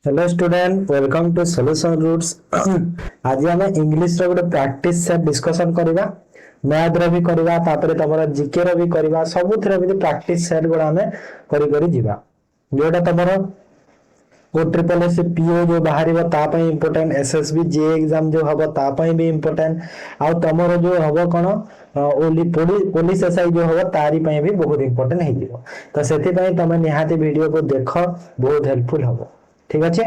Hello student, welcome to Solution Roots. आज हम English रो गोटे प्रैक्टिस सेट डिस्कशन करबा, मैथ रो भी करबा, तापर तमरा जीके रो भी करबा, सब थरे भी प्रैक्टिस सेट गुडा हमें करी करी जीवा। जोटा तमरो ओ ट्रिपल एस पीओ जो बाहर ता इम्पोर्टेंट, एसएसबी जे एग्जाम जो हम ता भी इम्पोर्टेंट, आउ तमरो जो हम कौन ओली पुलिस एसआई जो हम तारी भी बहुत इम्पोर्टेंट हो जिवो। तो सेति पई तमे निहाती वीडियो को देख, बहुत हेल्पफुल हो। ठीक अच्छे।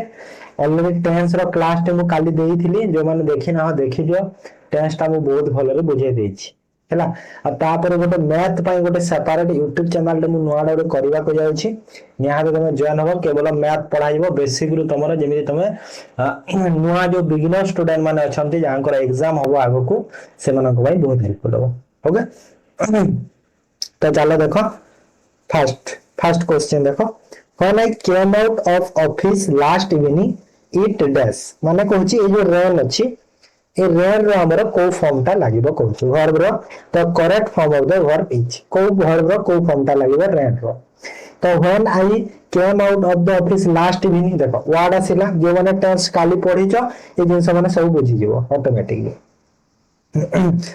ऑलरेडी टेंस रो क्लास टे मु काली देइथिली, जो माने देखि ना देखि दियो। टेंस टा मु बहुत भलो रे बुझाई देछि हैला। आ तापर गोटे मैथ पई गोटे सेपरेट यूट्यूब चैनल टे मु नोआडा रे करबा को जाउछि। निहाते तमे जॉइन हो, केवल मैथ पढ़ाइबो बेसिक रु तमरो जेमि तमे नुआ जो बिगिनर स्टूडेंट माने अछंती जानकर एग्जाम हो आगो को से मानक भाई बहुत हेल्पफुल हो। ओके। तो चलो देखो, फर्स्ट फर्स्ट क्वेश्चन देखो। When I came out of office last evening, it dash माने कहूची ए जो रेन अछि, ए रेन रो हमर को फॉर्म टा लागिबो कहूची वर्ब रो। तो correct form of the verb is को वर्ब रो को फॉर्म टा लागिबो रेन रो। तो when I came out of the office last evening, देखो वर्ड आसिला, जे माने टेंस काली पढिचो ए जिंस माने सब बुझी जिवो ऑटोमेटिकली।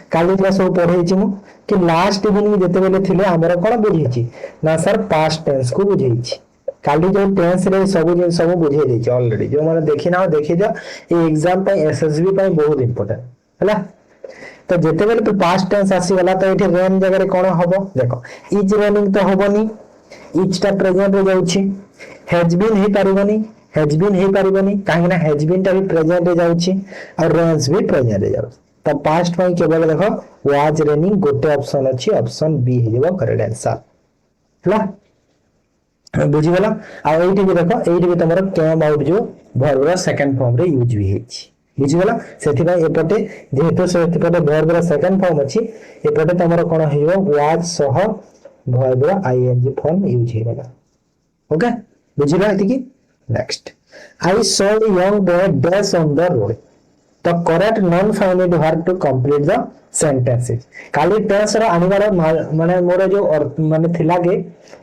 काली क्लास सब पढ़ेछि मु कि लास्ट इवनिंग जते बेले थिले हमर कोन बुझेछि ना सर पास्ट टेंस को बुझेछि। काली जो टेंस रे सब बुझे देछि ऑलरेडी, जो माने देखि ना देखि जा ए एग्जाम पे एसएसबी पे बहुत इंपोर्टेंट हैला। तो जते बेले तो पास्ट टेंस आसी गला तो एठी रेन जगह रे कोन हबो देखो, इज रेनिंग तो हबोनी, इज टा प्रेजेंट रे जाउछि, हैज बीन हे परिबनी, हैज बीन हे परिबनी काहे ना हैज बीन टा भी प्रेजेंट रे जाउछि और रेन्स भी प्रेजेंट रे जाउछि। तो पास्ट में केवल देखो वाज रेनिंग गोटे ऑप्शन अछि, ऑप्शन बी हे जबो करेक्ट आंसर हैला। बुझी गेला। आ एठी भी देखो, एठी भी तमरो केम आउट जो वर्ब रो सेकंड फॉर्म रे यूज भी हेछि। बुझी गेला। सेति भाई एपटे जेहेतु सेति पटे वर्ब रो सेकंड फॉर्म अछि, एपटे तमरो कोन हेयो वाज सह वर्ब रो आईएनजी फॉर्म यूज हे गेला। ओके, बुझिला एति की। Next, I saw a young boy dash on the road. The correct non-finite verb to complete the sentences. काली टेंस रो आनिबार माने मोर जो माने थिला के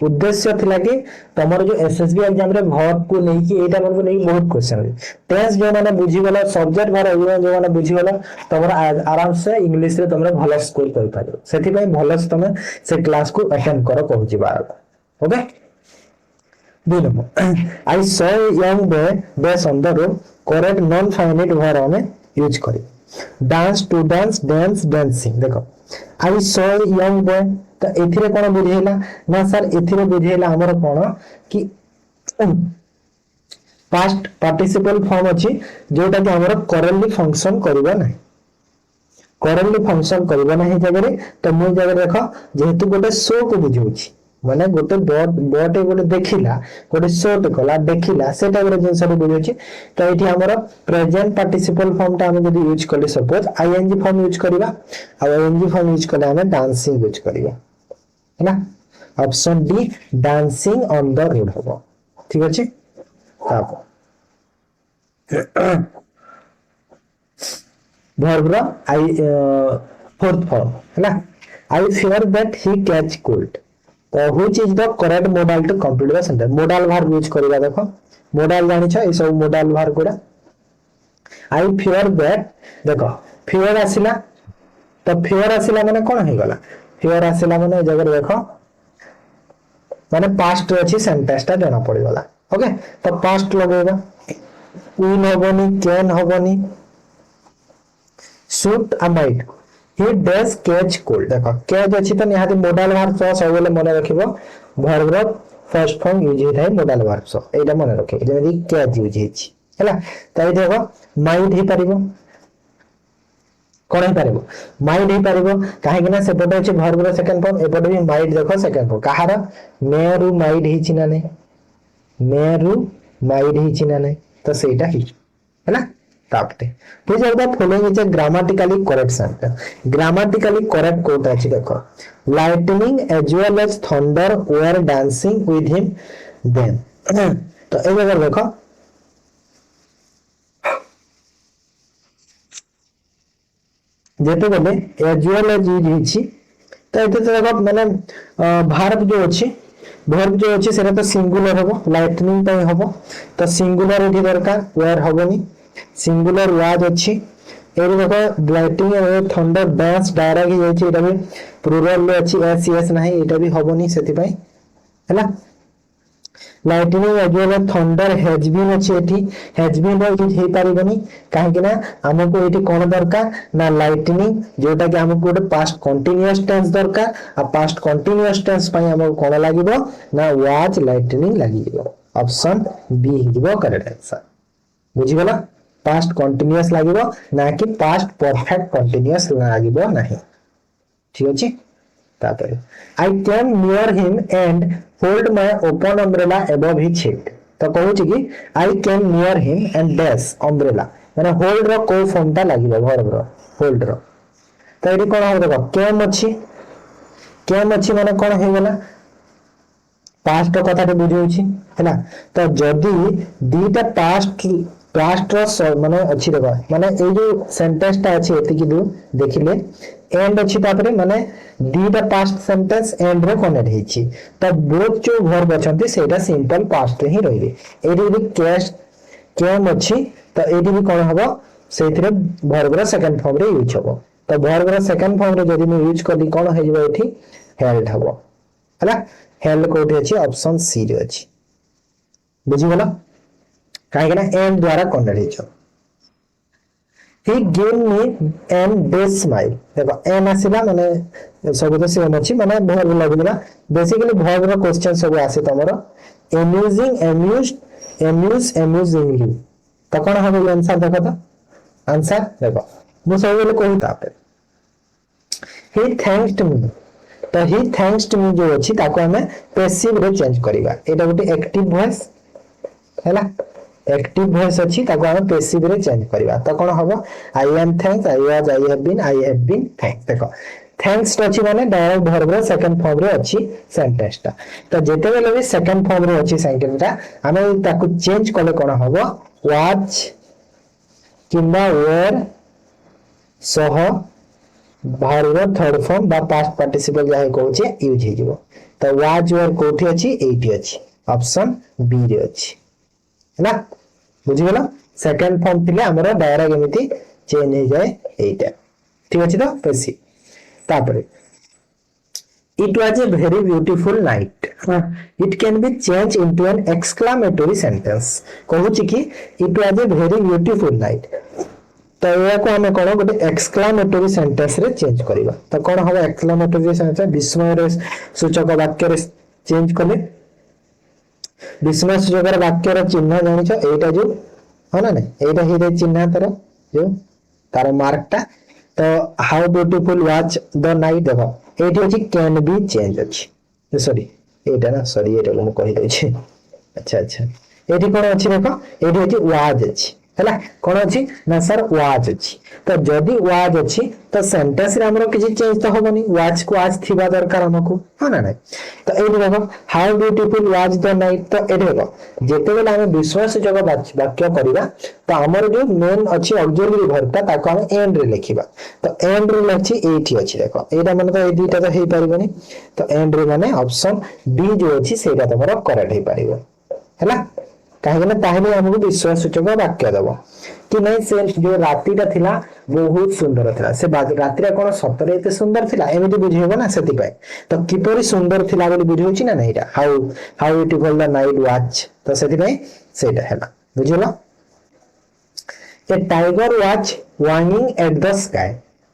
उद्देश्य थिला कि तमर जो एसएसबी एग्जाम रे वर्ब को नै कि एटा मन को नै बहुत क्वेश्चन टेंस जो माने बुझी गला, सब्जेक्ट वर्ब जो माने बुझी गला, तमर आराम से इंग्लिश रे तमरे भलो स्कोर कर पारो। सेति पई भलो से तमे से क्लास को अटेंड करो कहूची बार। ओके। दो number, I saw a young boy dash on the road. Correct non finite verb में यूज करी। Dance to dance, dance dancing. देखो I saw a young boy, तो एथिरे कोन बुझेला ना सर, एथिरे बुझेला हमर कोन कि पास्ट पार्टिसिपल फॉर्म अछि जोटा कि हमर करेंटली फंक्शन करबा नै, करेंटली फंक्शन करबा नै जगह रे। तो मु जगह देखो जेहेतु गोटे शो को बुझौछि माने गोटे बॉट गोटे देखिला, गोटे शॉट कला देखिला, से टाइप रे जिंस रे बुझौछि। तो एठी हमर प्रेजेंट पार्टिसिपल फॉर्म टा हम जदी यूज करले, सपोज आईएनजी फॉर्म यूज करबा, आ आईएनजी फॉर्म यूज करले हम डांसिंग यूज करबा है ना। Option D dancing on the road होबो। ठीक अछि। ताको वर्ब रो आई फोर्थ फॉर्म है ना, I fear that he catch cold. तो which is the correct modal to complete the sentence. Modal verb use करबा। देखो मॉडल जानि छ, ए सब मॉडल वर्ब गुडा। आई फियर दैट, देखो फियर आसिला, तो फियर आसिला माने कोन हे गला, फियर आसिला माने जगर देखो माने पास्ट अछि सेंटेंस टा जणा पड़ी गला। ओके। तो पास्ट लगेगा, विल होबनी, कैन होबनी, शुड आ might. He dash catch cold. देखो कैच अछि तो निहाती मॉडल वर्ब सो सब बेले मन रखिबो, वर्ब रो फर्स्ट फॉर्म यूज हे थाई मॉडल वर्ब सो, एटा मन रखिबो जेमि कैच यूज हेछि हैला। तो ए देखो माइट हे परिबो, कोन हे परिबो माइट हे परिबो, काहे कि ना सेपटे अछि वर्ब रो सेकंड फॉर्म, एपटे भी माइट देखो सेकंड फॉर्म। कहार मे रु माइट हेछि ना नै, मे रु माइट हेछि ना नै, तो सेटा ही हैला। तापते प्लीज of the following is a grammatically correct sentence. Grammatically correct कोट अछि देखो, lightning as well as thunder were dancing with him then. तो ए जगह देखो जेते बेले एज वेल एज यूज हिछि, तो एते देखो माने वर्ब जो अछि वर्ब जो अछि सेटा तो सिंगुलर हबो लाइटनिंग पय हबो तो सिंगुलर एठी दरकार वेयर हबोनी सिंगुलर वाज अछि एरी देखो लाइटिंग थंडर डांस डायरेक्ट ही जाइछि एटा भी प्लुरल ले अछि एस एस नाही एटा भी हबोनी सेति पय हैला लाइटनिंग एजुअल थंडर हैज बीन अछि एठी हैज बीन रो यूज हे पारिबनी काहे कि ना हमको एठी कोन दरकार ना लाइटनिंग जोटा कि हमको गोटे पास्ट कंटीन्यूअस टेंस दरकार आ पास्ट कंटीन्यूअस टेंस पय हमको कोन लागिबो ना वाज लाइटनिंग लागिबो ऑप्शन बी हिबो करेक्ट आंसर बुझी गला पास्ट कंटीन्यूअस लागिबो ना कि पास्ट परफेक्ट कंटीन्यूअस लागिबो नाही ठीक अछि तापर I came near him and hold my open umbrella above his head तो कहूची कि I came near him and dash umbrella माने hold रो को फॉर्म ता लागिबो verb रो hold रो तो एडी कोन हो देखो came अछि माने कोन हे गेला पास्ट कथा बुझौछि हैला तो जदी दीटा पास्ट रो माने अछि देखो माने ए जो सेंटेंस ता अछि एति कि दु देखिले एंड अछि तापरे माने दीटा पास्ट सेंटेंस एंड रे कनेक्ट हेछि तो बोथ जो वर्ब अछंती सेटा सिंपल पास्ट रे ही रहिबे एडी भी केम अछि तो एडी भी कोन हबो सेथिरे वर्ब रो सेकंड फॉर्म रे यूज हबो तो वर्ब रो सेकंड फॉर्म रे जदी मैं यूज करली कोन हे जबो एठी हेल्ड हबो हैला हेल्ड कोठी अछि ऑप्शन सी रे अछि बुझी गेला काहे कि ना एंड द्वारा कनेक्ट हेछो he gave me an day smile देखो एन आसीला माने सब तो सेम अछि माने वर्ब लागुला बेसिकली वर्ब रो क्वेश्चन सब आसे तमरो amusing amusingly तो कोन हबो आंसर देखो तो आंसर देखो मु सब बेले कहू तापे he thanked me तो he thanked me जो अछि ताको हमें पैसिव रे चेंज करिवा एटा गोटे एक्टिव वॉइस हैला एक्टिव वॉइस अछि ताको हम पैसिव रे चेंज करिवा त कोन हबो I am thanks I was I have been thanks देखो थैंक्स अछि माने डायरेक्ट वर्ब रे सेकंड फॉर्म रे अछि सेंटेंस ता त जेते बेले भी सेकंड फॉर्म रे अछि सेंटेंस ता हमें ताको चेंज करले कोन हबो वाज किंबा वेयर सह वर्ब रो थर्ड फॉर्म बा पास्ट पार्टिसिपल जाहे कहूचे यूज हे जिवो त वाज वेयर कोठी अछि एठी अछि ऑप्शन बी रे अछि ना बुझी गेला सेकंड फॉर्म थिले हमर डायरेक्ट एमिति चेंज हे जाय एटा ठीक अछि तो पैसी तापरे it was a very beautiful night it can be changed into an exclamatory sentence कहूची कि it was a very beautiful night तो या को हमें कोन गोटे एक्सक्लेमेटरी सेंटेंस रे चेंज करिवा तो कोन हबो एक्सक्लेमेटरी सेंटेंस विस्मय रे सूचक वाक्य रे चेंज करले विस्मय सूचक वाक्य रे चिन्ह जानि छ एटा जो हो ना एटा ही रे चिन्ह तर जो तार मार्क टा तो how beautiful was the night देखो एटी अछि कैन बी चेंज अछि सॉरी एटा ना सॉरी एटा को कहि दै छी अच्छा एटी कोन अछि देखो एटी अछि वाज अछि हैला कोन अछि ना सर वाज अछि तो जदी वाज अछि तो सेंटेंस रे हमरो किछि चेंज तो होबनी वाज को आज थिबा दरकार हमको हो ना तो एटी देखो how beautiful was the night तो एटी देखो जेते बेला हम विश्वास जगह वाक्य करिवा तो हमर जो मेन अछि ऑक्सिलरी वर्ब ता ताको हम एंड रे लिखिबा तो एंड रे लछि एठी अछि देखो एटा माने तो ए दुटा तो हेई परिबनी तो एंड रे माने ऑप्शन बी जो अछि सेटा तमरो करेक्ट हेई परिबो हैला काहे ना ताहेले हमको विश्वास सूचक वाक्य दबो कि नहीं से जो रातिटा थिला बहुत सुंदर थिला से रातिरा कोन सतरे एते सुंदर थिला एमिति बुझिबो ना सेति पाए तो किपरि सुंदर थिला बोली बुझियोछि ना नहींरा हाउ ब्यूटीफुल द नाइट वाच तो सेति पाए सेटा हैला बुझिलो A tiger was winging at the sky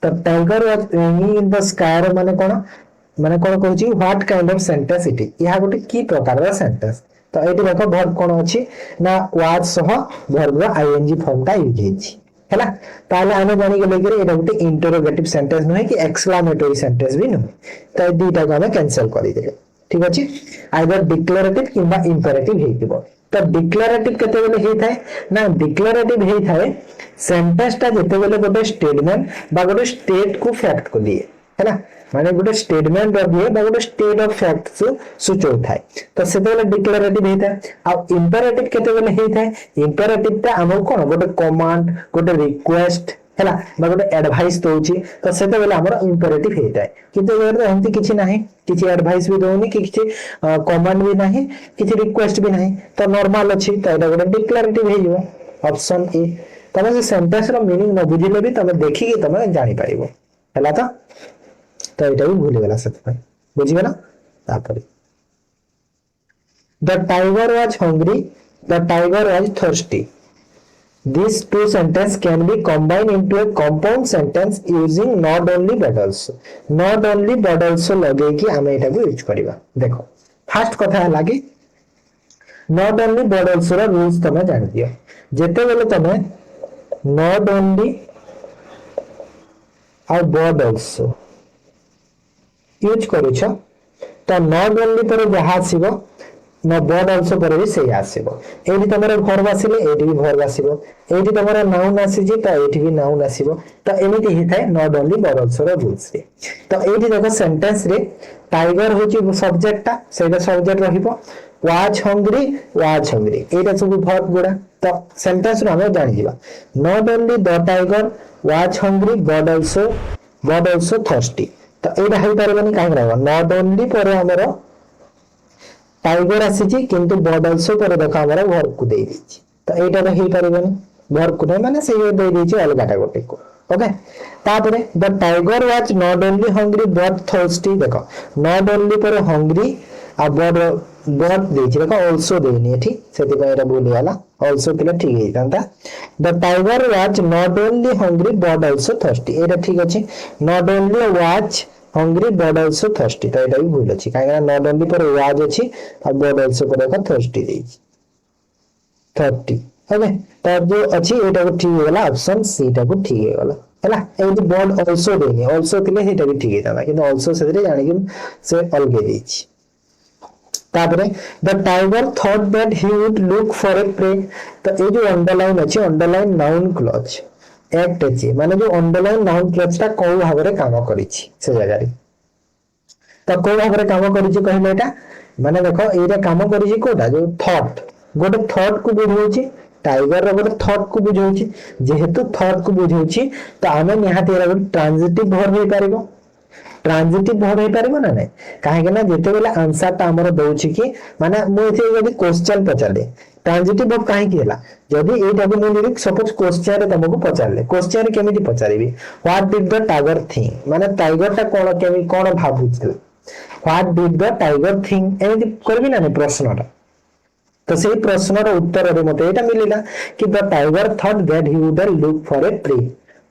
तो tiger was winging in the sky रो माने कोन कहूची what kind of sentence it या गोटे की प्रकार रो सेंटेंस तो एटी देखो वर्ब कोन अछि ना वाज सह वर्ब रो आईएनजी फॉर्म ता यूज हेछि हैला ताले आमे जानि गेले कि एटा गोटे इंटरोगेटिव सेंटेंस नहे कि एक्सक्लेमेटरी सेंटेंस भी नहे तो दुटा को हमें कैंसिल करि देले ठीक अछि आइदर डिक्लेरेटिव किंबा इंपेरेटिव हेतिबो तो डिक्लेरेटिव केते बेले हे थाए ना डिक्लेरेटिव हे थाए सेंटेंस ता जेते बेले गोटे स्टेटमेंट बा गोटे स्टेट को फैक्ट को दिए हैला माने गोटे स्टेटमेंट रो दिए बा गोटे स्टेट ऑफ फैक्ट्स सूचो थाए तो सेते बेले डिक्लेरेटिव हे थाए आ इंपेरेटिव केते बेले हे थाए इंपेरेटिव ता हमको कोन गोटे कमांड गोटे रिक्वेस्ट हैला बा गोटे एडवाइस दोची तो सेते बेले हमर इंपेरेटिव हेताय किंतु एगर एमती किछि नाही किछि एडवाइस भी दोनी किछि कमांड भी नाही किछि रिक्वेस्ट भी नाही तो नॉर्मल अछि तो एटा गोटे डिक्लेरेटिव हे जो ऑप्शन ए तमे से सेंटेंस रो मीनिंग न बुझिले भी तमे देखि के तमे जानि पाइबो हैला तो एटा भी भूली गेला सत बुझि गेला तापर The tiger was hungry, the tiger was thirsty. These two sentences can be combined into a compound sentence using not only but also. Not only but also लगे कि हमें इटा को यूज करिबा देखो फर्स्ट कथा है कि not only but also रा रूल्स तमे जान दियो जेते बेले तमे not only और but also यूज करूछ तो not only पर जहा आसीबो न बॉड आल्सो पर भी सही आसीबो एठी तमरा वर्ब आसीले एठी भी वर्ब आसीबो एठी तमरा नाउन आसीजी तो एठी भी नाउन आसीबो तो एमिति हि थाय नॉट ओनली बॉड आल्सो रो रूल्स रे तो एठी देखो सेंटेंस रे टाइगर होची सब्जेक्ट सेटा सब्जेक्ट रहिबो वाज हंग्री एटा सब वर्ब गुडा तो सेंटेंस रो हम जानि दिबा not only the tiger was hungry but also thirsty तो एटा हेइ परबनी काहे रहबो नॉट ओनली पर हमरो टाइगर आसीची किंतु बॉड आल्सो पर देखो हमरा वर्ब को देई दिछि तो एटा रे हेइ परबनी वर्ब को माने से देई दिछि अलगाटा गोटे को ओके तापरे the tiger was not only hungry but thirsty देखो नॉट ओनली पर हंग्री आ बॉड देछि देखो आल्सो देनी एठी सेति को एटा बोली वाला आल्सो तिले ठीक है तांता the tiger was not only hungry but also thirsty एटा ठीक अछि not only was hungry but also thirsty तो एटा भी भूल अछि काहे नॉट ओनली पर वाज अछि और but also पर का thirsty देई 30 ओके तब जो अछि एटा को ठीक होला ऑप्शन सी टा को ठीक है होला हैला ए जो but also देनी also तिले हेटा भी ठीक है ताना किंतु also से रे जानि कि से अलगे देई छी तापरे the tiger thought that he would look for a pray तो ए जो अंडरलाइन अछि अंडरलाइन नाउन क्लॉज एक्ट अछि माने जो अंडरलाइन नाउन क्लॉज ता कोन भाबरे काम करिछि से जगह रे तो कोन भाबरे काम करिछि कहले एटा माने देखो एटा काम करिछि कोटा जो थॉट गोटे थॉट को बुझौछि टाइगर रो गोटे थॉट को बुझौछि जेहेतु थॉट को बुझौछि तो हमें निहाती एरा गोटे ट्रांजिटिव वर्ब हे पारिबो ट्रांजिटिव वर्ब हे पारिबो ना नै काहे के ना जेते बेले आंसर ता हमर दउछि कि माने मु एथे यदि क्वेश्चन पचाले ट्रांजिटिव वर्ब काहे किला जदी एटा को मु लिख सपोज क्वेश्चन रे तुमको पचाले क्वेश्चन रे केमिति पचारिबी what did the tiger think माने टाइगर ता कोन केमि कोन भाबुछि what did the tiger think एमिति करबी ना प्रश्नटा तो सेही प्रश्नर उत्तर रे मते एटा मिलिला कि the tiger thought that he would look for a pray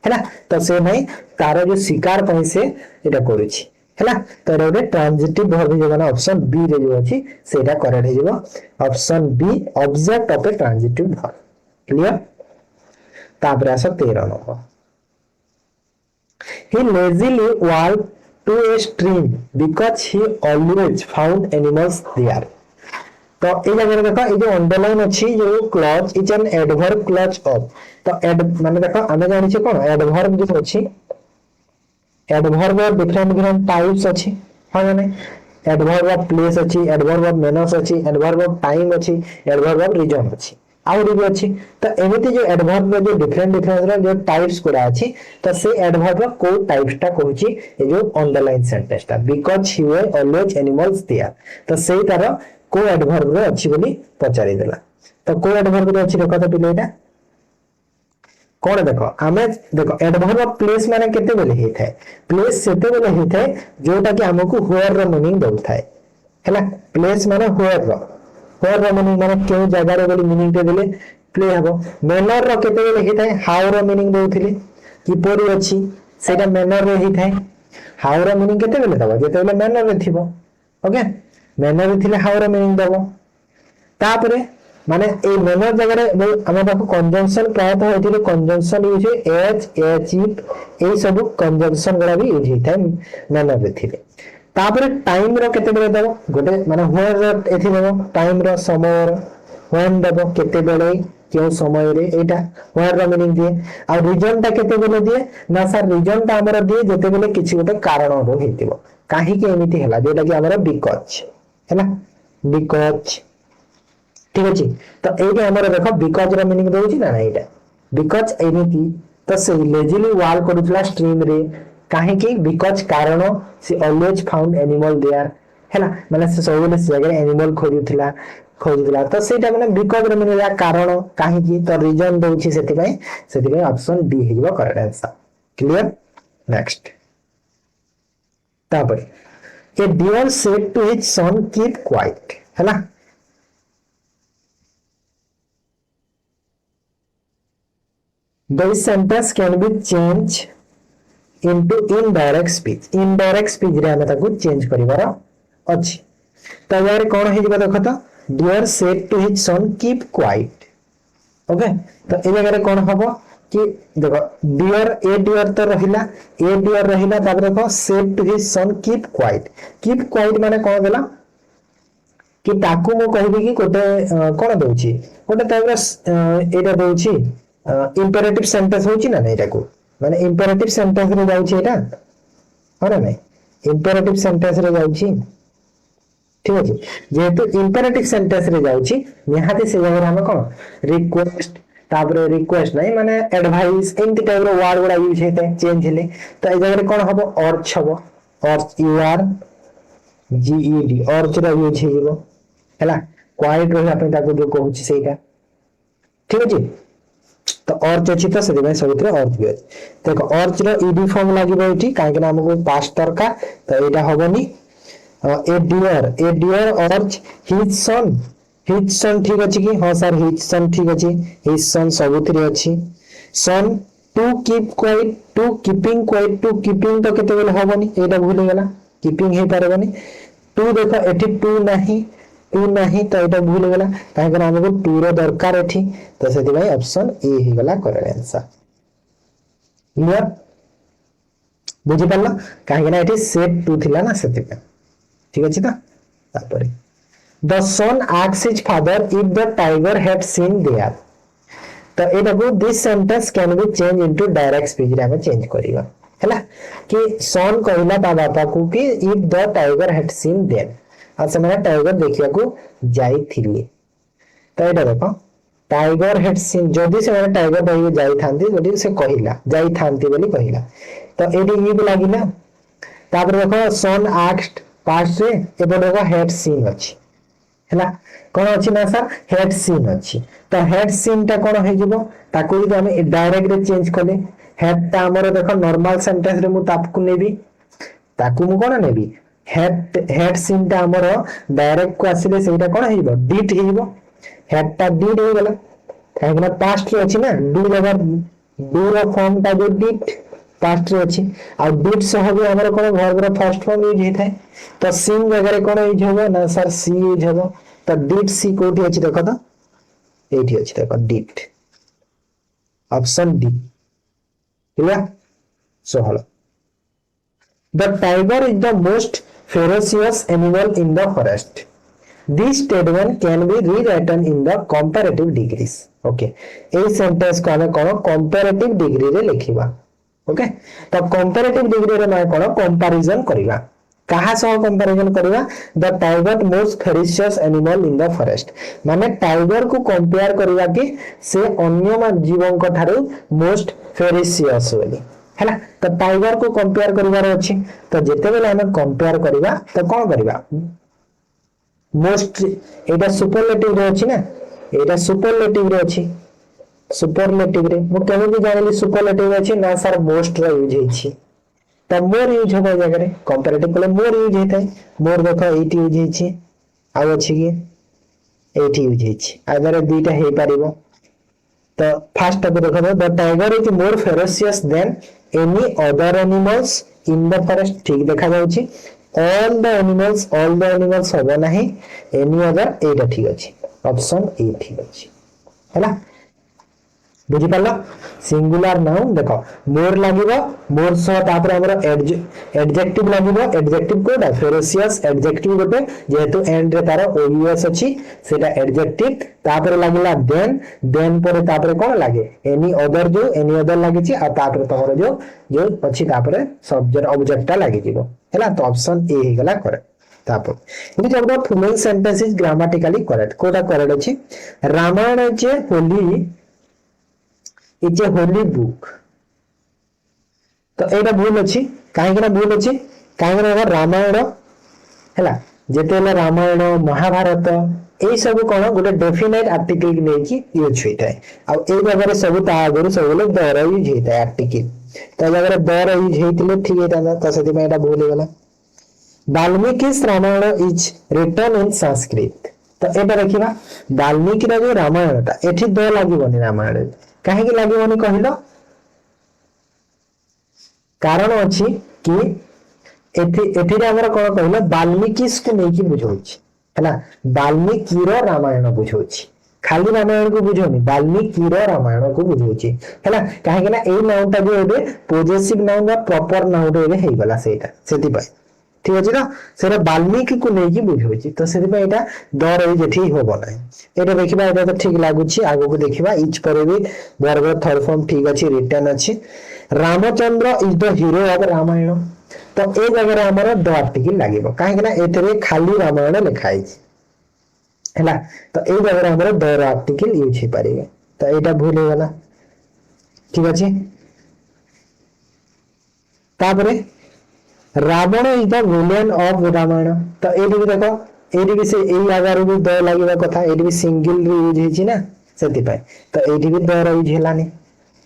हैला तो से नहीं तार जो शिकार पई से एटा करूछि हैला तो रे ट्रांजिटिव वर्ब जे माने ऑप्शन बी रे जो अछि सेटा करेक्ट हे जेबो option B object of a transitive verb clear तापर आस 13 number he lazily walked to a stream because he always found animals there तो ए जगह देखो ए जो अंडरलाइन अछि जो clause is an adverb clause of तो एड माने देखो हमें जानि छै कोन एडवर्ब जो अछि एडवर्ब डिफरेंट टाइप्स अछि हां माने एडवर्ब ऑफ प्लेस अछि एडवर्ब ऑफ मैनर्स अछि एडवर्ब ऑफ टाइम अछि एडवर्ब ऑफ रीजन अछि आउरी भी अछि तो एमिति जो एडवर्ब जो डिफरेंट जो टाइप्स कोरा अछि तो से एडवर्ब को टाइप्स ता कहूची ए जो अंडरलाइन सेंटेंस ता because he were always animals there तो सेही तार को एडवर्ब रे अछि बोली पचारि देला तो को एडवर्ब रे अछि देखो तो पिलेटा कोन देखो हमें देखो एडवर्ब ऑफ प्लेस माने केते बेले हे थाए प्लेस सेते बेले हे थाए जोटा कि हमको वेयर रो मीनिंग दउ थाए हैला प्लेस माने वेयर रो मीनिंग माने के जगह रे बोली मीनिंग दे देले प्ले हबो मैनर रो केते बेले हे थाए हाउ रो मीनिंग दउथिले कि परि अछि सेटा मैनर रे हे थाए हाउ रो मीनिंग केते बेले दबो जेते बेले मैनर रे थिबो ओके मैनर थिले हाउ रो मीनिंग दबो तापरे माने ए मैनर जगह रे हम बाकू कंजंक्शन प्रायत होइतिले कंजंक्शन यूज एच इफ ए सब कंजंक्शन गला भी यूज हिता मैनर रे थिले तापरे टाइम रो केते बेले दबो गोटे माने वेयर रो एथि दबो टाइम रो समय रो व्हेन दबो केते बेले केउ समय रे एटा वेयर रो मीनिंग दिए आ रीजन ता केते बेले दिए ना सर रीजन ता हमर दिए जेते बेले किछि गोटे कारण रो हेतिबो काहे के एमिति हला जेटा कि हमर बिकॉज़ है ना बिकॉज़ ठीक अछि तो एटा हमर देखो बिकॉज़ रो मीनिंग दोछि ना एटा बिकॉज़ एमिति तो से लेजिली वाल करूला स्ट्रीम रे काहे कि बिकॉज कारण से ऑलवेज फाउंड एनिमल देयर हैला माने से सबले से जगह एनिमल खोजुला तो सेटा माने बिकॉज रे माने कारण काहे कि तो रीजन दउछि सेति पय ऑप्शन डी हेबो करेक्ट आंसर क्लियर नेक्स्ट तापर ए dear said to his son keep quiet हैला this sentence can be changed into indirect speech रे हमें ताको चेंज करिवार अछि त यार कोन हे जिबा देखो त deer said to his son keep quiet okay तो ए जगह रे कोन हबो कि देखो डियर तो रहिला तापर देखो said to his son keep quiet माने कोन देला कि ताकू मो कहबी कि कोटे कोन दउची कोटे टाइप एटा दउची इंपेरेटिव सेंटेंस होची ना एटा को माने इंपेरेटिव सेंटेंस रे जाउची एटा हना नै इंपेरेटिव सेंटेंस रे जाउची ठीक अछि जेहेतु इंपेरेटिव सेंटेंस रे जाउची निहाती से जगह हम कोन रिक्वेस्ट ताबरे रिक्वेस्ट नै माने एडवाइस एंती टाइप रो वर्ड गुडा यूज हेते चेंज हेले तो ए जगह रे कोन हबो और छबो और यू आर जीईडी और चरा यूज हेबो हैला क्वाइट रो अपन ताको जो कहूची सेटा ठीक अछि तो अर्च अछि तो से सबुतरे अर्च भी देखो अर्च रो ईडी फॉर्म लागिबो एठी काहे कि हमको पास्ट दरकार तो एटा होबनी ए डियर अर्च हिज सन ठीक अछि कि हां सर हिज सन ठीक अछि हिज सन सबुतरे अछि son to keep quiet to keeping तो केते बेले होबनी एटा भूल गेला कीपिंग हे परबनी टू देखो एठी टू नहीं तो एटा भूल गेला काहे कि हमको टू रो दरकार एठी तो सेति भाई ऑप्शन ए ही गला करेक्ट आंसर क्लियर बुझि पल्ला काहे कि ना एठी सेट टू थिला ना सेति पे ठीक अछि त तापर the son asks his father if the tiger had seen there तो एटा को this sentence can be change into direct speech रे हम चेंज करिवा हैला कि सन कहला ता बापा को कि if the tiger had seen there आ समय टाइगर देखिया को जाई थिले तो एटा देखो टाइगर हेड सीन जदी से टाइगर भाई जाई थांती जदी से कहिला जाई थांती बोली कहिला तो एडी ई भी लागिला तापर देखो सन आस्क्ड पास्ट रे एबो देखो हेड सीन अछि हैला कोन अछि ना सर हेड सीन अछि तो हेड सीन ता कोन हे जिवो ताको जदी हम डायरेक्ट रे चेंज करले हेड ता हमर देखो नॉर्मल सेंटेंस रे मु तापकु नेबी ताकू मु कोन नेबी हेड सीन ता हमर डायरेक्ट को आसीले सेटा कोन हेइबो डिट हेइबो हेड ता डिट हो गेला काहेकि ना पास्ट रे अछि ना डू लगा डू रो फॉर्म ता जो डिट पास्ट रे अछि आ डिट से होबे हमर कोन वर्ब रो फर्स्ट फॉर्म यूज हेतै तो सीन वगैरह कोन यूज होबो ना सर सी यूज होबो तो डिट सी कोठी अछि देखो तो एठी अछि देखो डिट ऑप्शन डी क्लियर सो हलो The tiger is the most ferocious animal in the forest. This statement can be rewritten in the comparative degrees. Okay. A sentence को हमें कौन comparative degree रे लिखिबा. Okay. तो comparative degree रे मैं कौन comparison करिबा. कहा सह कंपैरिजन करिबा the tiger most ferocious animal in the forest माने टाइगर को कंपेयर करिबा कि से अन्य जीवों को ठारू मोस्ट फेरिशियस बोली हैला तो टाइगर को कंपेयर करिवार अछि तो जेते बेले हम कंपेयर करिबा तो कोन करिबा मोस्ट एटा सुपरलेटिव रे अछि ना एटा सुपरलेटिव रे अछि सुपरलेटिव रे मु केने भी जानली सुपरलेटिव अछि ना सर मोस्ट रे यूज हेछि तो मोर यूज होबा जगह रे कंपैरेटिव कोले मोर यूज हेतै मोर देखो 80 यूज हेछि आ अछि कि 80 यूज हेछि आदर दुईटा हे पारिबो तो फर्स्ट को देखो the tiger is more ferocious than any other animals in the forest ठीक देखा जाउची ऑल द एनिमल्स होबो नाही एनी अदर एटा ठीक अछि ऑप्शन ए ठीक अछि हैला बुझि पालो सिंगुलर नाउन देखो मोर लागिबो मोर सो तापर हमर एडजेक्टिव लागिबो एडजेक्टिव कोडा फेरोसियस एडजेक्टिव गोटे जेहेतु एंड रे तार ओयूएस अछि सेटा एडजेक्टिव तापर लागिला देन परे तापर कोन लागे एनी अदर लागी छि आ तापर तोहर जो अछि तापर सब्जेक्ट ऑब्जेक्टटा लागी जिवो हैला तो ऑप्शन ए हे गला करेक्ट तापर इट जब the following sentence is grammatically correct कोडा करेक्ट अछि रामायण जे Holi It's a holy book. तो एटा भूल अछि काहे भूल अछि काहे रामायण हैला जेतेले रामायण महाभारत एई सब कोन गोटे डेफिनेट आर्टिकल की नेकी यूज होइताय आ एई जगह सब ता आगु सब लोग दर यूज होइताय आर्टिकल तो जगह दर यूज हेतिले ठीक हेता तो सेति में एटा भूल गेला Valmiki Ramayana is written in Sanskrit तो एटा देखिबा वाल्मीकि रा जो रामायण ता एठी द लागिबोनी रामायण काहे की लागिबोनी कहिलो कारण अछि कि एठी हमर कोन कहले वाल्मीकि को नेकी बुझौछि हैला वाल्मीकि रो रामायण बुझौछि खाली रामायण को बुझोनी वाल्मीकि रो रामायण को बुझौछि हैला काहे कि ना एई नाउन ता जो एबे पोजेसिव नाउन बा प्रॉपर नाउन रे हे गला सेटा सेति पाई ठीक अछि ना सेरा वाल्मीकि को नेकी बुझौछि तो सेति पाई एटा दर ए जेठी होबो नै एटा देखिबा एटा तो ठीक लागुछि आगो को देखिबा इच पर भी वर्ब थर्ड फॉर्म ठीक अछि रिटर्न अछि Ramchandra is the hero of Ramayana तो ए जगह हमर द आर्टिकल लागिबो काहे कि ना एतरे खाली रामायण लिखाई हैला तो ए जगह हमर द आर्टिकल यूज हे परिबे तो एटा भूल हे गला ठीक अछि तापरे Ravana is the villain of Ramayana तो एडी भी देखो एडी भी से एई आगार भी द लागिबा कथा एडी भी सिंगल यूज हेछि ना सेति पाई तो एडी भी द यूज हेलानी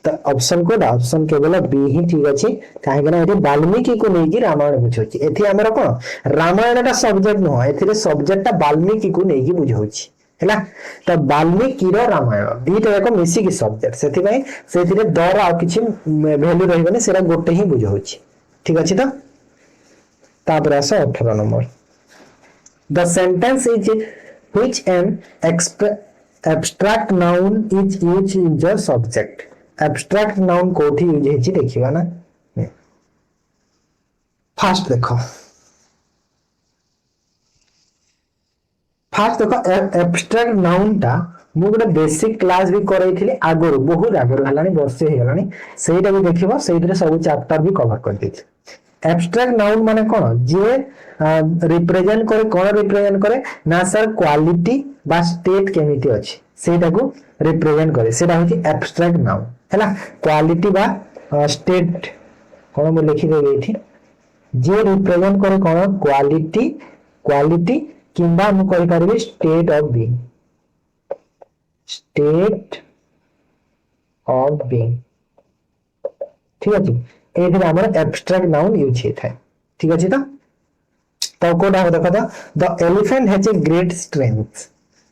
तो ऑप्शन कोड ऑप्शन केवल बी ही ठीक अछि काहे कि ना एठी वाल्मीकि को नेकी रामायण बुझौछि एठी हमर कोन रामायणटा सब्जेक्ट न एथिरे सब्जेक्टटा वाल्मीकि को नेकी बुझौछि हैला तो वाल्मीकि रो रामायण दीटा जाक मिसी की सब्जेक्ट सेति भाई सेथिरे दर आ किछि वैल्यू रहिबने सेरा गोटे ही बुझौछि ठीक अछि तो तापर आस 18 number the sentence is which N abstract noun is used in the subject abstract noun कोठी यूज हेछि देखिबा ना फास्ट देखो abstract noun ता मु गोटे बेसिक क्लास भी करैथिली आगरो बहुत आगरो हलानी वर्ष हे हलानी सेटा भी देखिबो सेइतरे सब चैप्टर भी कवर कर देछि abstract noun माने कोन जे रिप्रेजेंट करे कोन रिप्रेजेंट करे ना सर क्वालिटी बा स्टेट केमिति अछि सेटा को रिप्रेजेंट करे सेटा होछि abstract noun हैला क्वालिटी बा स्टेट कोन मु लिखि देबे एठी जे रिप्रेजेंट करे कोन क्वालिटी किंबा मु कहि परबे स्टेट ऑफ बीइंग ठीक अछि एथिरे हमर abstract noun यूज हेतै ठीक अछि तो कोडा देखो the elephant has a great strength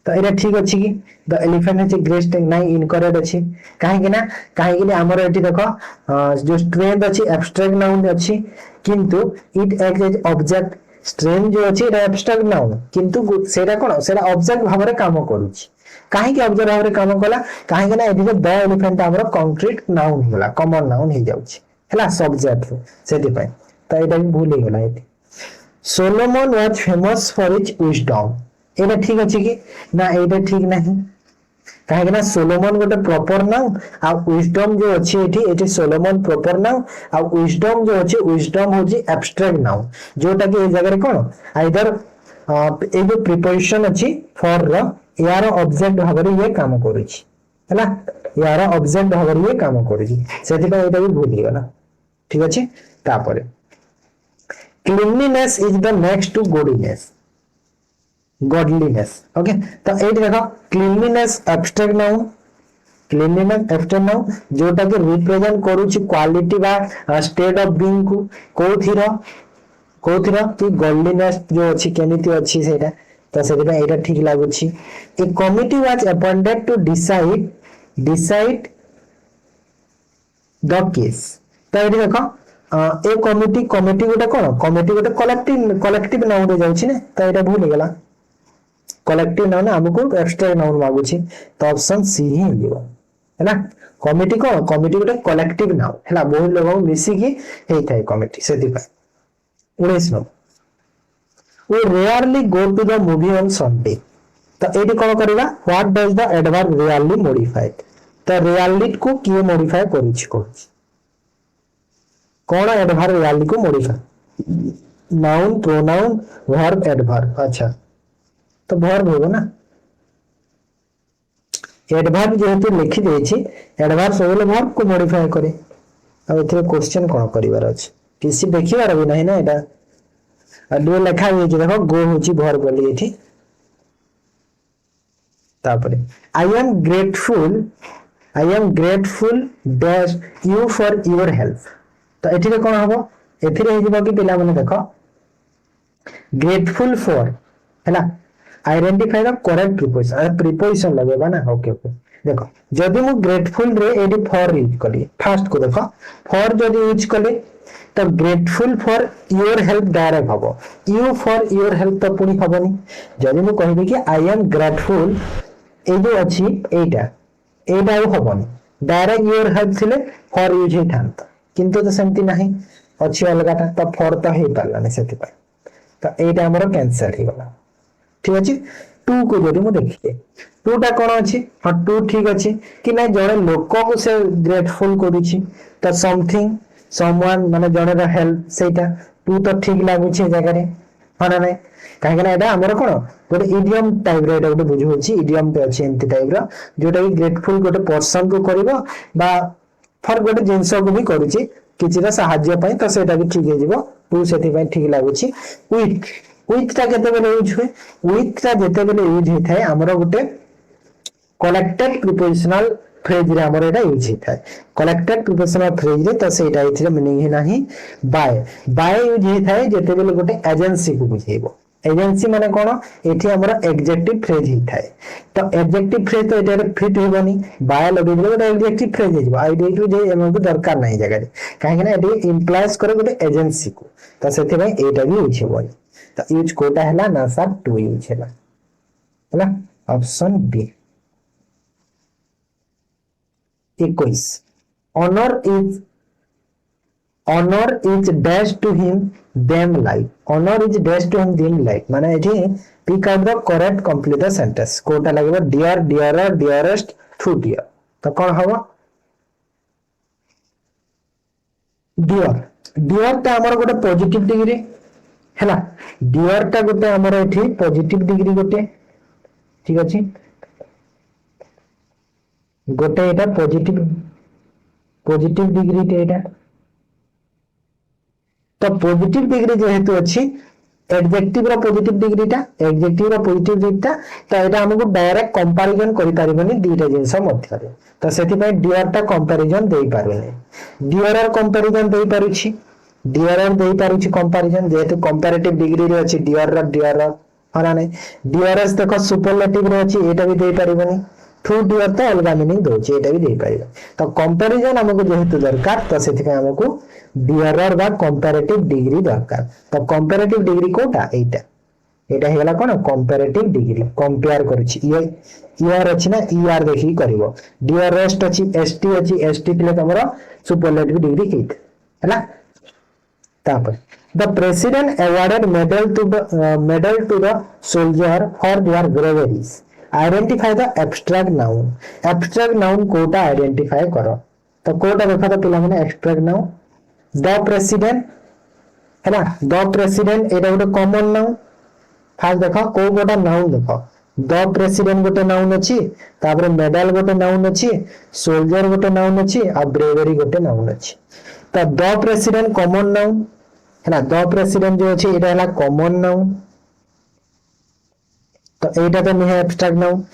तो एटा ठीक अछि कि the elephant has a great strength नाही इनकरेक्ट अछि काहे कि ना हमर एठी देखो जो स्ट्रेंथ अछि abstract noun अछि किंतु it act as object strength जो अछि एटा abstract noun किंतु सेटा कोन सेटा ऑब्जेक्ट भाबरे काम करूछि काहे कि ऑब्जेक्ट भाबरे काम कला काहे कि ना एठी द एलिफेंट हमर कंक्रीट नाउन होला कॉमन नाउन हे जाउछि हैला सब्जेक्ट सेति पय तो एटा भी भूल हे गला एठी Solomon was famous for his wisdom एटा ठीक अछि कि ना एटा ठीक नाही काहे कि ना सोलोमन गोटे प्रॉपर नाउन आ विजडम जो अछि एठी सोलोमन प्रॉपर नाउन आ विजडम जो अछि विजडम होछि एब्स्ट्रैक्ट नाउन जोटा कि ए जगह कोन आइदर ए जो प्रीपोजिशन अछि फॉर र यार ऑब्जेक्ट भाबरे ये काम करूछि हैला यार ऑब्जेक्ट भाबरे ये काम करूछि सेति पर एटा भी भूल गेला ठीक अछि तापरे cleanliness is the next to godliness okay तो एट देखो cleanliness abstract noun जोटा के रिप्रेजेंट करूची क्वालिटी बा स्टेट ऑफ बीइंग को कोथिरा कि godliness जो अछि केमिति अछि सेटा तो सेटा एटा ठीक लागुची a committee was appointed to decide the case तो एट देखो ए कमिटी गोटे कोन कमिटी गोटे कलेक्टिव नाउन रे जाउछि ने तो एटा भूल गेला कलेक्टिव नाउन हमको एब्स्ट्रैक्ट नाउन मागुछि तो ऑप्शन सी ही होइबो हैना कमिटी गोटे कलेक्टिव नाउन हैला बहुत लोग मिसी की हेइ थाय कमिटी सेति पय 19 no we rarely go to the movie on Sunday तो एटी कोन करबा what does the adverb rarely modify तो rarely को किए मॉडिफाई करूछि कौन एडवर्ब रैली को modify noun pronoun verb adverb अच्छा तो वर्ब होगा ना एडवर्ब जेहेतु लिखि देछि एडवर्ब सब वर्ब को मॉडिफाई करे अब एथिरे क्वेश्चन कोन करिवार अछि टीसी देखिबार भी नहीं ना एटा डू लेखा होई जे देखो गो होची भर बोली एठी तापरे I am grateful dash you for your help तो एथिरे कोन हबो एथिरे हे जिवो कि पिला माने देखो ग्रेटफुल फॉर हैला identify the correct preposition preposition लगेगा ना ओके ओके देखो जदि मु ग्रेटफुल रे एडी फॉर यूज कली फर्स्ट को देखो फॉर जदि यूज कले तो grateful for your help direct हबो यू फॉर योर हेल्प तो पुनी हबनी जदि मु कहबी कि आई एम ग्रेटफुल ए जो अछि एटा एटा हबनी डायरेक्ट योर हेल्प थिले फॉर यूज हे थांता किंतु तो सेमती नहीं अछि अलगाटा तो फॉर तो हे पाला नै सेति पाई तो एटा हमर कैंसिल हे गला ठीक अछि 2 को जदि मु देखिए 2 टा कोन अछि हां 2 ठीक अछि कि नै जणे लोक को से ग्रेटफुल करूछि तो समथिंग समवन माने जणे रा हेल्प सेटा 2 तो ठीक लागु छै जगह रे हां नै काहे ना एटा हमर कोन गोटे इडियम टाइप रे एटा गोटे बुझु होछि इडियम पे अछि एंती टाइप रा जोटा कि ग्रेटफुल गोटे पर्सन को करबो बा फर गोटे जिंस को भी करूछि किछिरा सहाय्य पई तो सेटा भी ठीक हे जिवो 2 सेति पई ठीक लागुछि विथ ता केते बेले यूज हुए विथ ता जेते बेले यूज हे थाए हमर गोटे कलेक्टेड प्रीपोजिशनल फ्रेज रे हमर एटा यूज हे थाए कलेक्टेड प्रीपोजिशनल फ्रेज रे तो सेटा इथिरे मीनिंग हे नाही बाय यूज हे थाए जेते बेले गोटे एजेंसी को बुझेबो एजेंसी माने कोन एठी हमर एडजेक्टिव फ्रेज हे थाए तो एडजेक्टिव फ्रेज तो एटा फिट होबनी बाय लगे दिले गोटे एडजेक्टिव फ्रेज हे जिवो आइडेंटिटी जे एमन को दरकार नाही जगह रे काहे ना एटी इंप्लाइज करे गोटे एजेंसी को तो सेति भाई एटा भी यूज हेबो तो यूज कोटा हैला ना सर 2 यूज हैला option B 21 honor is dash to him them like honor is dash to him them like माने एठी pick out the correct complete the sentence Kota लागबो dear dearer dearest to dear तो कोन हबो dear ता हमर गोटे positive degree हैला dear ता गोटे हमर एठी पॉजिटिव डिग्री गोटे ठीक अछि गोटे एटा पॉजिटिव डिग्री ते एटा तो पॉजिटिव डिग्री जेहेतु अछि एडजेक्टिव रो पॉजिटिव डिग्री ता एडजेक्टिव रो पॉजिटिव डिग्री ता तो एटा हमकु डायरेक्ट कंपैरिजन करि पारिबनी दीटा जिंस मध्य रे तो सेति पय डियर ता कंपैरिजन देई पारबनी डियर और कंपैरिजन देई पारुछि डियर और देई पारुछि कंपैरिजन जेहेतु कंपैरेटिव डिग्री रे अछि डियर हरा नै डियरस देखो सुपरलेटिव रे अछि एटा भी देई पारिबनी टू डियर तो अलगा मीनिंग दोछि एटा भी देई पारिबो तो कंपैरिजन हमकु जेहेतु दरकार तो सेति पय हमकु डियर बा कंपैरेटिव डिग्री दरकार तो कंपैरेटिव डिग्री कोटा एटा हेला कोन कंपैरेटिव डिग्री कंपेयर करूछि ईआर अछि ना ईआर देखि करबो डियरेस्ट अछि एसटी तिले तमरो सुपरलेटिव डिग्री हेत हैला तापर the president awarded medal to the soldier for their braveries identify the abstract noun Kota identify करो तो कोटा देखो तो पिला माने abstract noun the president है ना the president एटा गोटे कॉमन नाउन फास्ट देखो को गोटा नाउन देखो the president गोटे नाउन अछि तापर मेडल गोटे नाउन अछि सोल्जर गोटे नाउन अछि आ ब्रेवरी गोटे नाउन अछि तो the president कॉमन नाउन है ना द प्रेसिडेंट जो अछि एटा हला कॉमन नाउन तो एटा तो नहीं एब्स्ट्रैक्ट नाउन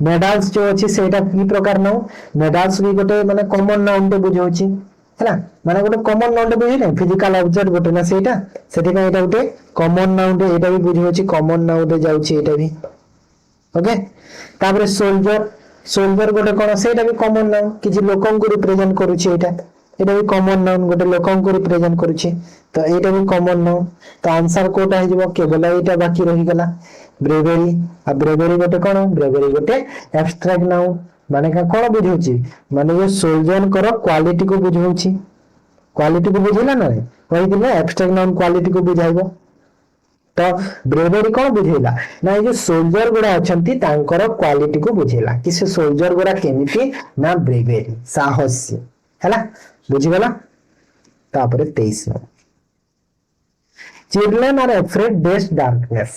मेडल्स जो अछि सेटा की प्रकार नाउन मेडल्स भी गोटे माने कॉमन नाउन ते बुझो अछि है ना माने गोटे कॉमन नाउन ते बुझि नै फिजिकल ऑब्जेक्ट गोटे ना सेटा सेति का एटा गोटे कॉमन नाउन ते एटा भी बुझो अछि कॉमन नाउन ते जाउछि एटा भी ओके तापर सोल्जर गोटे कोन सेटा भी कॉमन नाउन किछि लोकन को रिप्रेजेंट करूछि एटा एटा भी कॉमन नाउन गोटे लोकन को रिप्रेजेंट करूछि तो एटा भी कॉमन नाउन तो आंसर कोटा हे जबो केवल एटा बाकी रहि गेला ब्रेवरी आ ब्रेवरी गोटे कोन ब्रेवरी गोटे एब्स्ट्रैक्ट नाउन माने का कोन बुझौछि माने ये सोल्जर करो क्वालिटी को बुझौछि क्वालिटी को बुझिला नै कहि दिले एब्स्ट्रैक्ट नाउन क्वालिटी को बुझाइबो तो ब्रेवरी कोन बुझेला ना ये सोल्जर गुडा अछंती तांकर क्वालिटी को बुझेला कि से सोल्जर गुडा केमिति ना ब्रेवरी साहस्य हैला बुझिगला तापर 23 नो चिल्ड्रन आर अफ्रेड डेस डार्कनेस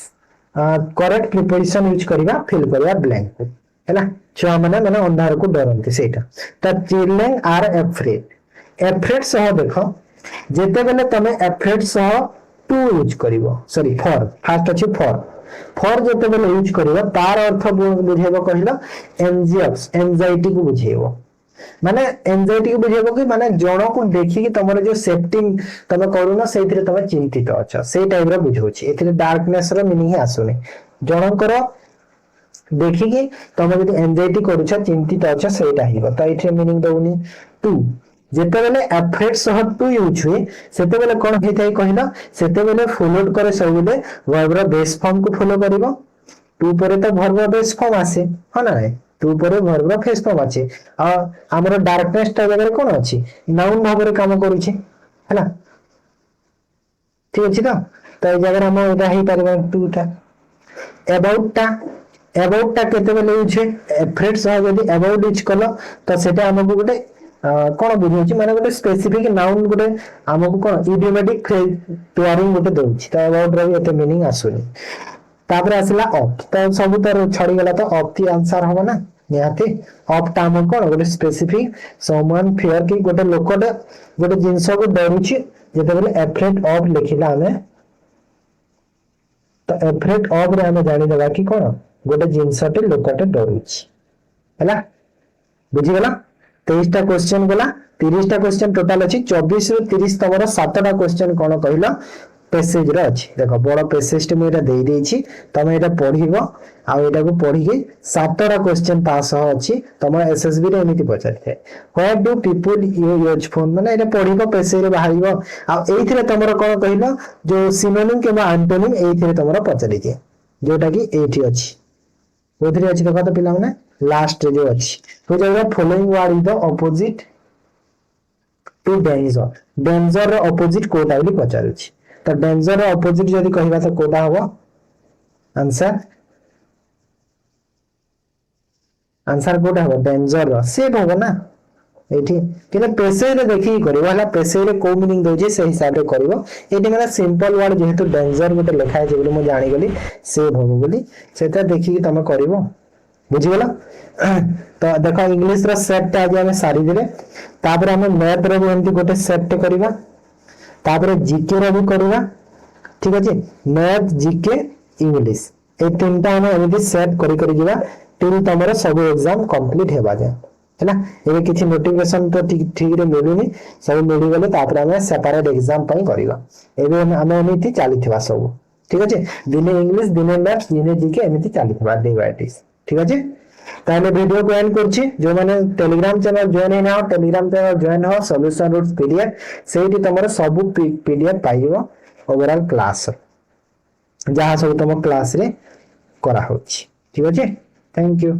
करेक्ट प्रीपोजिशन यूज करिवा फिल करिवा ब्लैंक हैला छुआ माने अंधार को डरंती सेटा तो चिल्ड्रन आर अफ्रेड एफरेट सह देख जेते बेले तमे एफरेट सह टू यूज करिवो सॉरी फॉर फास्ट अछि फॉर जेते बेले यूज करिवो तार अर्थ बुझेबो कहिला एंजियस एंजाइटी को बुझेबो माने एंजाइटी को बुझेबो कि माने जणो को देखि कि तमरो जो सेफ्टी तमे करूना सेथिरे तमे चिंतित अछ से टाइप रो बुझोछि एथिरे डार्कनेस रो मीनिंग आसुनी जणकर देखिए तुम जो एंजाइटी करुछ चिंतित अच्छा सेटा हिबो त इथे मीनिंग दउनी टू जेते बेले एफरेट सह टू यूज हुए सेते बेले कोन हेतै कहिला सेते बेले फॉलोड करे सब बेले वर्ब रो बेस फॉर्म को फॉलो करिवो टू परे तो वर्ब रो बेस फॉर्म आसे ह ना टू परे वर्ब रो फेस फॉर्म आछे आ हमरो डार्कनेस ता जगह कोन अछि नाउन भाबरे काम करूछि हैला ठीक अछि तो ए जगह हम एटा ही परबा टू ता अबाउट टा केते बेले यूज है एफरेट सह यदि अबाउट यूज कलो तो सेटा हमकु गोटे कोन बुझौछि माने गोटे स्पेसिफिक नाउन गोटे हमकु कोन इडियोमेटिक पेयरिंग गोटे दोछि तो अबाउट रो एते मीनिंग आसुनी तापर आसला ऑफ तो सब तर छड़ी गेला तो ऑफ ती आंसर होबो ना निहाती ऑफ टा हम कोन गोटे स्पेसिफिक समवन फियर की गोटे लोकटे गोटे जिंस को डरुछि जेते बेले एफरेट ऑफ लिखिला हमें तो एफरेट ऑफ रे हमें जानि देबा कि कोन गोटे जिनसटे लोकटे डरुछि हैला बुझी गेला 23 टा क्वेश्चन गला 30 टा क्वेश्चन टोटल अछि 24 रु 30 तमरो 7 टा क्वेश्चन कोन कहिला पैसेज रे अछि देखो बड़ पैसेज टे मेरा देई देछि तमे एटा पढिबो आ एटा को पढि के 7 टा क्वेश्चन पास हो अछि तम एसएसबी रे एमिति पचारथे what do people use phone माने एटा पढिबो पैसेज रे बाहरिबो आ एइथिरे तमरो कोन कहिला जो सिनोनिम के बा एंटोनिम एइथिरे तमरो पचारि के जोटा कि एठी अछि ओथरे अछि देखो तो पिला माने लास्ट जो अछि तो जो following word is the opposite to danger danger रो ऑपोजिट कोटा बोली पचार अछि तो डेंजर रो ऑपोजिट यदि कहिबा तो कोटा होबो आंसर कोटा होबो डेंजर रो सेफ होबो ना एठी किने पैसेज रे देखि करिवो हला पैसेज रे को मीनिंग दोजे से हिसाब रे करिवो एठी माने सिंपल वर्ड जेहेतु डेंजर गोटे लिखा है बोली मु जानि गेली सेव होबो बोली सेटा देखि कि तमे करिवो बुझी गेला तो देखो इंग्लिश रो सेट आज हम सारी दिले तापर हम मैथ रो एंती गोटे सेट करबा तापर जीके रो भी करबा ठीक अछि मैथ जीके इंग्लिश ए तीनटा हम एमिति सेट करि करि जिबा टिल तमरो सब एग्जाम कंप्लीट हेबा जाय हैला एबे किछि नोटिफिकेशन तो ठीक रे मिलुनी सब मिली गेले तापर हम सेपरेट एग्जाम पई करबा एबे हम एमिति चलीथिबा सब ठीक अछि दिने इंग्लिश दिने मैथ दिने जीके एमिति चलीथिबा डे बाय डे ठीक अछि ताले वीडियो को एंड करछि जो माने टेलीग्राम चैनल जॉइन हेना टेलीग्राम चैनल जॉइन हो सॉल्यूशन रूट्स पीडीएफ सेठी तमरो सब पीडीएफ पाइबो ओवरऑल क्लास जहां सब तम क्लास रे करा होछि ठीक अछि थैंक यू।